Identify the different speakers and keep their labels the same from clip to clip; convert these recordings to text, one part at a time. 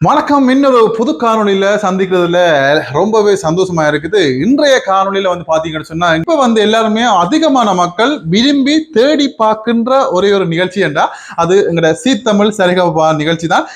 Speaker 1: வணக்கம். இன்னொரு புது காணொலியில சந்திக்கிறதுல ரொம்பவே சந்தோஷமா இருக்குது. இன்றைய காணொலியில பாத்தீங்கன்னு சொன்னா இப்ப எல்லாருமே அதிகமான மக்கள் விரும்பி தேடி பார்க்கின்ற ஒரே ஒரு நிகழ்ச்சி என்றா அது எங்கட சீ தமிழ் சரிகமபா நிகழ்ச்சி தான்.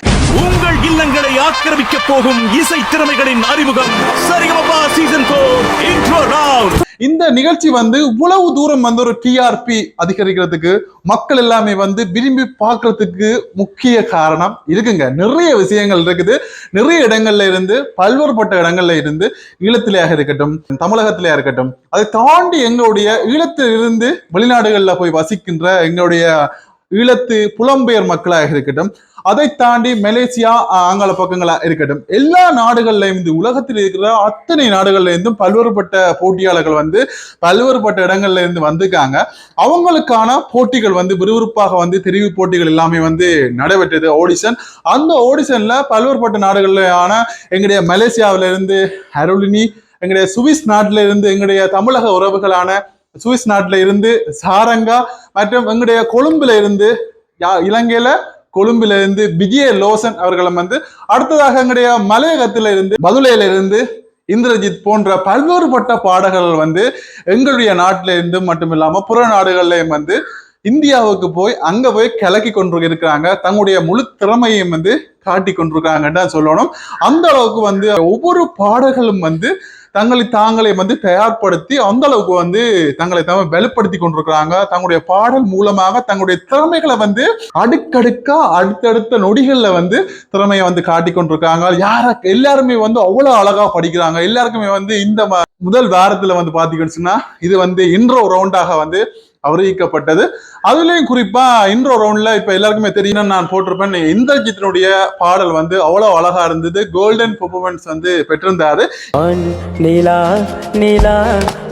Speaker 2: உங்கள் இல்லங்களை ஆக்கிரமிக்க போகும் இசை திறமைகளின் அறிமுகம் சரிகமபா சீசன் 4 இன்ட்ரோ ரவுண்ட்.
Speaker 1: இந்த நிகழ்ச்சி இவ்வளவு தூரம் ஒரு டிஆர்பி அதிகரிக்கிறதுக்கு மக்கள் எல்லாமே விரும்பி பார்க்கறதுக்கு முக்கிய காரணம் இருக்குங்க. நிறைய விஷயங்கள் இருக்குது. நிறைய இடங்கள்ல இருந்து பல்வேறுபட்ட இடங்கள்ல இருந்து ஈழத்திலேயாக இருக்கட்டும், தமிழகத்திலேயா இருக்கட்டும், அதை தாண்டி எங்களுடைய ஈழத்தில் இருந்து வெளிநாடுகள்ல போய் வசிக்கின்ற எங்களுடைய ஈழத்து புலம்பெயர் மக்களாக இருக்கட்டும், அதை தாண்டி மலேசியா ஆங்கில பக்கங்களா இருக்கட்டும், எல்லா நாடுகள்ல இருந்து உலகத்தில் இருக்கிற அத்தனை நாடுகள்ல இருந்தும் பல்வேறுபட்ட போட்டியாளர்கள் பல்வேறுபட்ட இடங்கள்ல இருந்து வந்திருக்காங்க. அவங்களுக்கான போட்டிகள் விறுவிறுப்பாக தெரிவு போட்டிகள் எல்லாமே நடைபெற்றது. ஆடிஷன், அந்த ஆடிஷன்ல பல்வேறுபட்ட நாடுகளான எங்களுடைய மலேசியாவில இருந்து அருளினி, எங்களுடைய சுவிஸ் நாட்டில இருந்து எங்களுடைய தமிழக உறவுகளான சுவிஸ் நாட்டில இருந்து சாரங்கா மற்றும் எங்களுடைய கொழும்புல இருந்து இலங்கையில கொழும்புல இருந்து விஜய லோசன் அவர்களும் அடுத்ததாக எங்களுடைய மலையகத்தில இருந்து பதுளையில இருந்து இந்திரஜித் போன்ற பல்வேறுபட்ட பாடகர்கள் எங்களுடைய நாட்டில இருந்து மட்டும் இல்லாம புற நாடுகள்லயும் இந்தியாவுக்கு போய் அங்க போய் கிளக்கி கொண்டு இருக்கிறாங்க. தங்களுடைய முழு திறமையும் காட்டி கொண்டிருக்காங்கன்னு சொல்லணும். அந்த அளவுக்கு ஒவ்வொரு பாடல்களும் தங்களை தாங்களே தயார்படுத்தி அந்த அளவுக்கு தங்களை வெளிப்படுத்தி கொண்டிருக்கிறாங்க. தங்களுடைய பாடல் மூலமாக தங்களுடைய திறமைகளை அடுக்கடுக்கா அடுத்தடுத்த நொடிகள்ல திறமையை காட்டி கொண்டிருக்காங்க. எல்லாருமே அவ்வளவு அழகா படிக்கிறாங்க. எல்லாருக்குமே இந்த முதல் வாரத்துல பாத்தீங்கன்னு சொன்னா இது இன்ட்ரோ ரவுண்டாக அறிவிக்கப்பட்டது. அதுலயும் குறிப்பா இன்ட்ரோ ரவுண்ட்ல இப்ப எல்லாருக்குமே தெரியும், நான் போட்டிருப்பேன், இந்திரஜித்தினுடைய பாடல் அவ்வளவு அழகா இருந்தது. Golden performance பெற்றிருந்தாரு.
Speaker 3: நிலா நிலா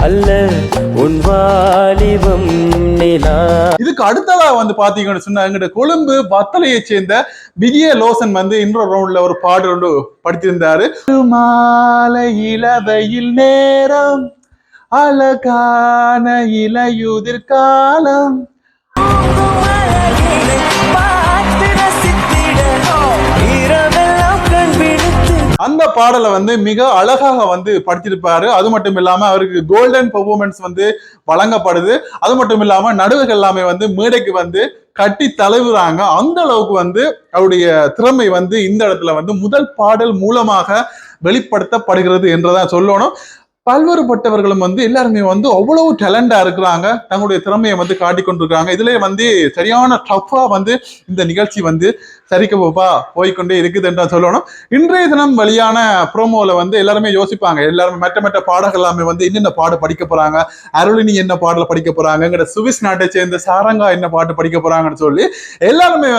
Speaker 3: அல்ல உன் வாலிபம் நிலா.
Speaker 1: இதுக்கு அடுத்ததா பாத்தீங்கன்னு சொன்னா எங்கிட்ட கொழும்பு வத்தலையை சேர்ந்த விஜய லோசன் இன்ட்ரோ ரவுண்ட்ல ஒரு பாடல் ஒன்று படித்திருந்தாரு. மாலை இளவையில் நேரம் அழகான இலையுதிர் காலம். அந்த பாடலை மிக அழகாக படிச்சிருப்பாரு. அது மட்டும் இல்லாம அவருக்கு கோல்டன் பெர்ஃபார்மன்ஸ் வழங்கப்படுது. அது மட்டும் இல்லாம நடுவுகள் எல்லாமே மேடைக்கு கட்டி தழுவுறாங்க. அந்த அளவுக்கு அவருடைய திறமை இந்த இடத்துல முதல் பாடல் மூலமாக வெளிப்படுத்தப்படுகிறது என்றுதான் சொல்லணும். பல்வேறுபட்டவர்களும் எல்லாருமே அவ்வளவு டேலண்டா இருக்கிறாங்க. தங்களுடைய திறமையை காட்டி கொண்டிருக்காங்க. இதுல சரியான டஃபா இந்த நிகழ்ச்சி சரிக்கப்பா போய்கொண்டே இருக்குது என்று சொல்லணும். இன்றைய தினம் வெளியான ப்ரோமோல எல்லாருமே யோசிப்பாங்க. எல்லாருமே மற்ற பாடல்கள் எல்லாமே என்னென்ன பாடு படிக்க போறாங்க, அருளினி என்ன பாடல படிக்க போறாங்க, சுவிஸ் நாட்டை சேர்ந்த சாரங்கா என்ன பாட்டு படிக்க போறாங்கன்னு சொல்லி எல்லாருமே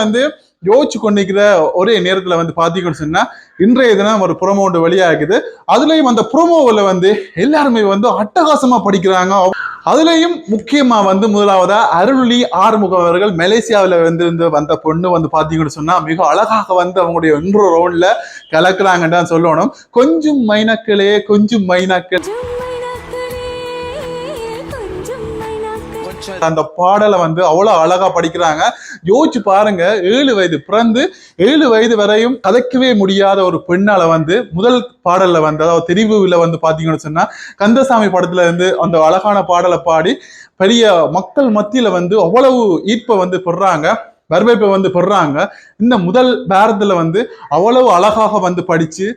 Speaker 1: யோசிச்சு கொண்டிருக்கிற ஒரே நேரத்துல பாத்தீங்கன்னு சொன்னா இன்றைய தினம் ஒரு ப்ரோமோ ஒன்று வெளியாகுது. அதுலயும் அந்த ப்ரோமோவில் எல்லாருமே அட்டகாசமா படிக்கிறாங்க. அதுலயும் முக்கியமா முதலாவதா அருளி ஆறுமுகம் அவர்கள் மலேசியாவில வந்த பொண்ணு பாத்தீங்கன்னு சொன்னா மிக அழகாக அவங்களுடைய இன்ட்ரோ ரவுண்ட்ல கலக்குறாங்கன்னு சொல்லணும். கொஞ்சம் மைனாக்களே கொஞ்சம் மைனாக்கள், அந்த பாடலை அவ்வளவு அழகா படிக்கிறாங்க. யோசிச்சு பாருங்க, 7 வயது பிறந்து 7 வயது வரையும் கதைக்கவே முடியாத ஒரு பெண்ணால முதல் பாடல்ல அதாவது தெரிவுல பாத்தீங்கன்னு சொன்னா கந்தசாமி படத்துல அந்த அழகான பாடலை பாடி பெரிய மக்கள் மத்தியில அவ்வளவு ஈர்ப்பை பெறாங்க, வரவேற்பை பெறாங்க. இந்த முதல் வாரத்துல அவ்வளவு அழகாக படிச்சு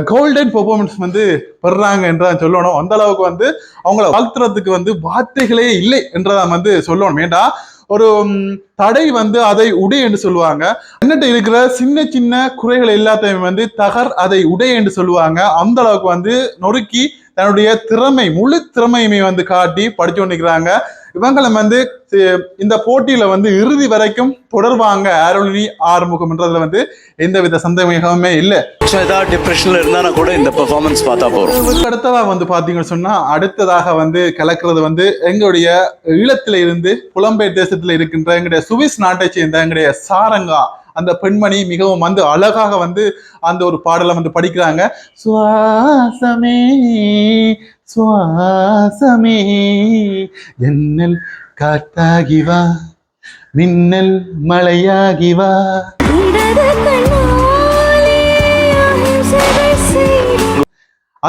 Speaker 1: கோல்டன் பெர்ஃபார்மன்ஸ் பெறாங்க என்றதான் சொல்லணும். அந்த அளவுக்கு அவங்கள வாழ்த்துறதுக்கு வார்த்தைகளே இல்லை என்றதான் சொல்லணும். ஏண்டா ஒரு தடை அதை உடை என்று சொல்லுவாங்க. என்னட்டு இருக்கிற சின்ன சின்ன குறைகள் எல்லாத்தையும் தகர் அதை உடை என்று சொல்லுவாங்க. அந்த அளவுக்கு நொறுக்கி தன்னுடைய திறமை முழு திறமையுமே காட்டி படிச்சு கொண்டிருக்கிறாங்க. இவங்களும் இந்த போட்டியில இறுதி வரைக்கும் தொடர்வாங்க. அருளினி ஆறுமுகம் என்றதுல எந்தவித சந்தேகமே இல்லை.
Speaker 2: டிப்ரெஷன்ல இருந்தா கூட இந்த பெர்ஃபார்மன்ஸ் பார்த்தா போறோம்.
Speaker 1: அடுத்ததா பாத்தீங்கன்னு சொன்னா அடுத்ததாக கலக்கிறது எங்களுடைய ஈழத்தில இருந்து புலம்பெயர் தேசத்துல இருக்கின்ற எங்களுடைய சுவிஸ் நாட்டை சேர்ந்த எங்களுடைய சாரங்கா அந்த பெண்மணி மிகவும் அழகாக அந்த ஒரு பாடலை படிக்கிறாங்க. சுவாசமே சுவாசமே என்னல் காத்தாகிவா மின்னல் மழையாகிவா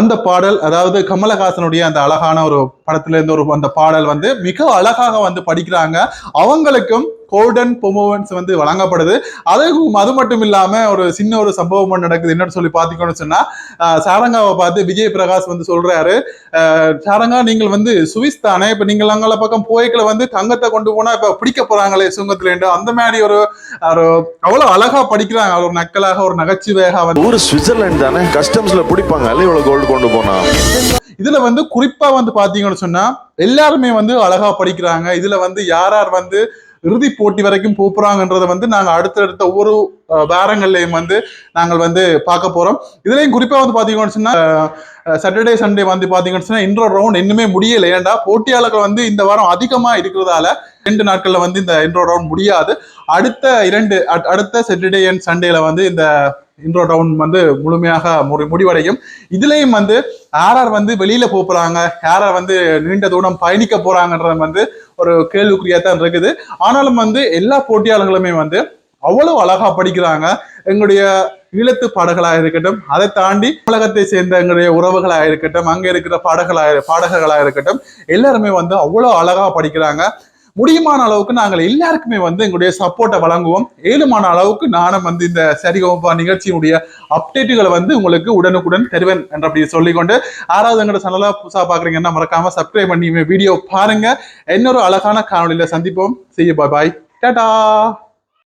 Speaker 1: அந்த பாடல், அதாவது கமலஹாசனுடைய அந்த அழகான ஒரு படத்துல இருந்து ஒரு அந்த பாடல் வந்து மிக அழகாக வந்து படிக்கிறாங்க. அவங்களுக்கும் கோல்டன் பெர்ஃபார்மன்ஸ் வந்து வழங்கப்படுது. அது மட்டும் இல்லாம ஒரு சின்ன ஒரு சம்பவம் ஒன்று நடக்குது. என்னன்னு சொல்லி பாத்தீங்கன்னு சொன்னா, சாரங்காவை பார்த்து விஜய் பிரகாஷ் வந்து சொல்றாரு, சாரங்கா நீங்கள் வந்து சுவிஸ் தானே, இப்ப நீங்கள் அங்கே பக்கம் போய்க்குள்ள வந்து தங்கத்தை கொண்டு போனா இப்ப பிடிக்க போறாங்களே சுங்கத்துல, அந்த மாதிரி ஒரு அவ்வளவு அழகா படிக்கிறாங்க. ஒரு நக்கலாக ஒரு நகைச்சுவையாக வந்து
Speaker 4: ஊர் சுவிட்சர்லாந்து தானே, கஸ்டம்ஸ்ல பிடிப்பாங்க இவ்வளவு கோல்டு கொண்டு போனா.
Speaker 1: இதுல வந்து குறிப்பா வந்து பாத்தீங்கன்னு சொன்னா எல்லாருமே வந்து அழகா படிக்கிறாங்க. இதுல வந்து யார் யார் வந்து இறுதி போட்டி வரைக்கும் போறாங்கன்றதை வந்து நாங்க அடுத்தடுத்த ஒவ்வொரு வாரங்கள்லயும் வந்து நாங்கள் வந்து பார்க்க போறோம். இதுலயும் குறிப்பா வந்து பாத்தீங்கன்னு சொன்னா சாட்டர்டே சண்டே வந்து பாத்தீங்கன்னு சொன்னா இன்ட்ரோ ரவுண்ட் இன்னுமே முடியல. ஏன்டா போட்டியாளர்கள் வந்து இந்த வாரம் அதிகமா இருக்கிறதால 2 நாட்கள்ல வந்து இந்த இன்ட்ரோ ரவுண்ட் முடியாது. அடுத்த சாட்டர்டே அண்ட் சண்டேல வந்து இந்த இன்ட்ரோ ரவுண்ட் வந்து முழுமையாக முடிவடையும். இதுலயும் வந்து யார் வந்து வெளியில போறாங்க, யார் வந்து நீண்ட தூரம் பயணிக்க போறாங்கன்றது வந்து ஒரு கேள்விக்குறியா தான் இருக்குது. ஆனாலும் வந்து எல்லா போட்டியாளர்களுமே வந்து அவ்வளவு அழகா படிக்கிறாங்க. எங்களுடைய ஈழத்து பாடகளாக இருக்கட்டும், அதை தாண்டி உலகத்தை சேர்ந்த எங்களுடைய உறவுகளாக இருக்கட்டும், அங்க இருக்கிற பாடகர்களாக இருக்கட்டும், எல்லாருமே வந்து அவ்வளவு அழகா படிக்கிறாங்க. முடியுமான அளவுக்கு நாங்கள் எல்லாருக்குமே வந்து எங்களுடைய சப்போர்ட்டை வழங்குவோம். ஏழுமான அளவுக்கு நானும் வந்து இந்த சரிகமபா நிகழ்ச்சியினுடைய அப்டேட்டுகளை வந்து உங்களுக்கு உடனுக்குடன் தருவேன் என்று அப்படி சொல்லிக்கொண்டு, யாராவது எங்களோட சேனலை புதுசாக பாக்குறீங்கன்னா மறக்காம சப்ஸ்கிரைப் பண்ணி வீடியோ பாருங்க. இன்னொரு அழகான காணொலியில சந்திப்போம். See you, bye bye, Tata.